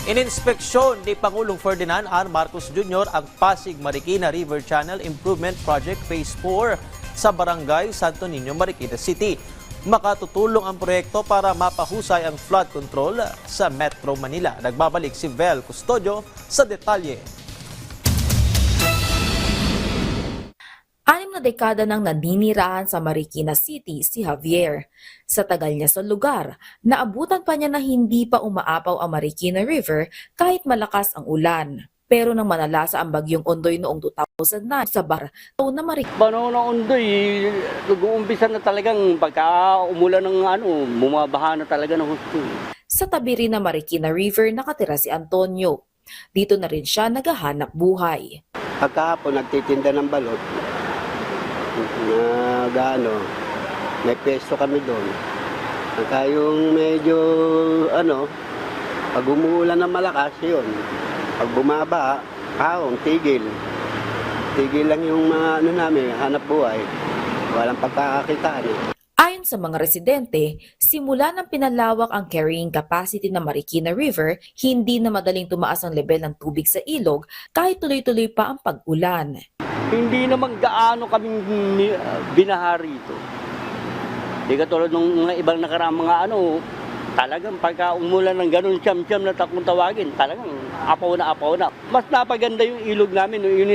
Ininspeksyon ni Pangulong Ferdinand R. Marcos Jr. ang Pasig Marikina River Channel Improvement Project Phase 4 sa Barangay Santo Niño, Marikina City. Makatutulong ang proyekto para mapahusay ang flood control sa Metro Manila. Nagbabalik si Vel Custodio sa detalye. 6 na dekada nang naninirahan sa Marikina City si Javier. Sa tagal niya sa lugar, naabutan pa niya na hindi pa umaapaw ang Marikina River kahit malakas ang ulan. Pero nang manalasa ang bagyong Ondoy noong 2009 sa Bartao na Marikina. Panahon ng Ondoy, nag-uumpisa na talagang pagka umulan ng bumabaha na talaga ng husto. Sa tabi rin ng Marikina River nakatira si Antonio. Dito na rin siya naghahanap buhay. Pagkahapon nagtitinda ng balot. May pesto kami doon. Pagka yung medyo, pag umuulan ng malakas, yun. Pag bumaba, tigil. Tigil lang yung namin, hanap buhay. Walang pagkakakitaan. Ayon sa mga residente, simula nang pinalawak ang carrying capacity ng Marikina River, hindi na madaling tumaas ang level ng tubig sa ilog kahit tuloy-tuloy pa ang pag-ulan. Hindi naman gaano kaming binaha rito. Di katulad ng mga ibang nakaraang mga talagang pagka umulan ng ganun siyam-siyam na takong tawagin, talagang apaw na. Mas napaganda yung ilog namin, yun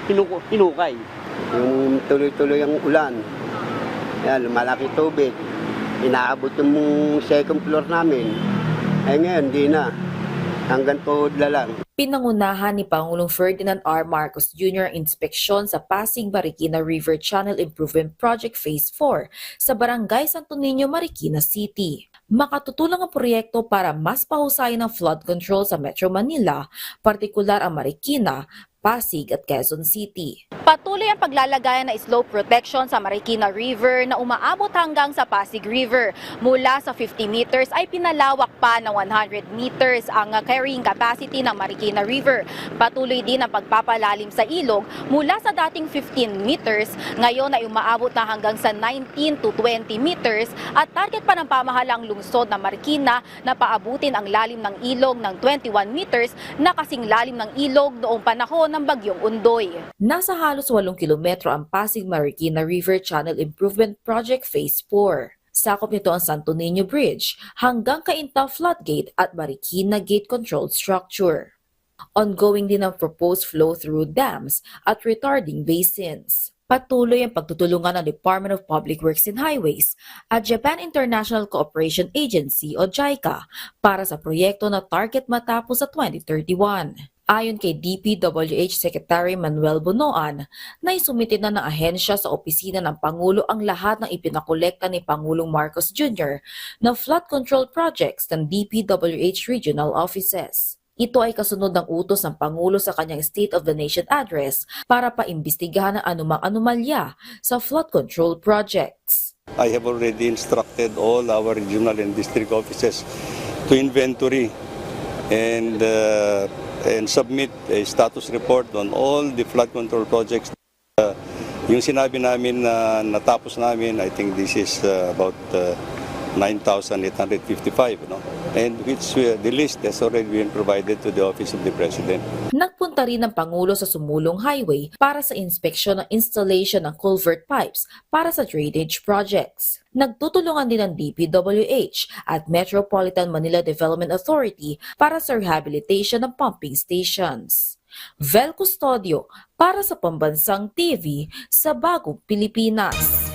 hinukay. Yung tuloy-tuloy ang ulan, yan, lumalaki tubig, inaabot yung second floor namin. Ngayon, di na. Hanggang tuhod na lang. Pinangunahan ni Pangulong Ferdinand R. Marcos Jr. ang inspeksyon sa Pasig Marikina River Channel Improvement Project Phase 4 sa Barangay Santo Niño, Marikina City. Makatutulong ang proyekto para mas pahusayin ang flood control sa Metro Manila, partikular ang Marikina, Pasig at Quezon City. Patuloy ang paglalagayan ng slope protection sa Marikina River na umaabot hanggang sa Pasig River. Mula sa 50 meters ay pinalawak pa ng 100 meters ang carrying capacity ng Marikina River. Patuloy din ang pagpapalalim sa ilog mula sa dating 15 meters, ngayon ay umaabot na hanggang sa 19 to 20 meters at target pa ng pamahalang lungsod ng Marikina na paabutin ang lalim ng ilog ng 21 meters na kasing lalim ng ilog noong panahon ng bagyong Ondoy. Nasa halos 8 kilometro ang Pasig Marikina River Channel Improvement Project Phase 4. Sakop nito ang Santo Niño Bridge hanggang Cainta Floodgate at Marikina Gate Control Structure. Ongoing din ang proposed flow-through dams at retarding basins. Patuloy ang pagtutulungan ng Department of Public Works and Highways at Japan International Cooperation Agency o JICA para sa proyekto na target matapos sa 2031. Ayon kay DPWH Secretary Manuel Bonoan, naisumitid na ng ahensya sa opisina ng Pangulo ang lahat ng ipinakolekta ni Pangulong Marcos Jr. na flood control projects ng DPWH regional offices. Ito ay kasunod ng utos ng Pangulo sa kanyang State of the Nation address para paimbestigahan ang anumang anomalya sa flood control projects. I have already instructed all our regional and district offices to inventory and submit a status report on all the flood control projects. Yung sinabi namin na natapos namin, I think this is about 9,855, and which the list has already been provided to the Office of the President. Nagpunta rin ang Pangulo sa Sumulong Highway para sa inspeksyon ng installation ng culvert pipes para sa drainage projects. Nagtutulungan din ang DPWH at Metropolitan Manila Development Authority para sa rehabilitation ng pumping stations. Vel Custodio para sa Pambansang TV sa Bagong Pilipinas.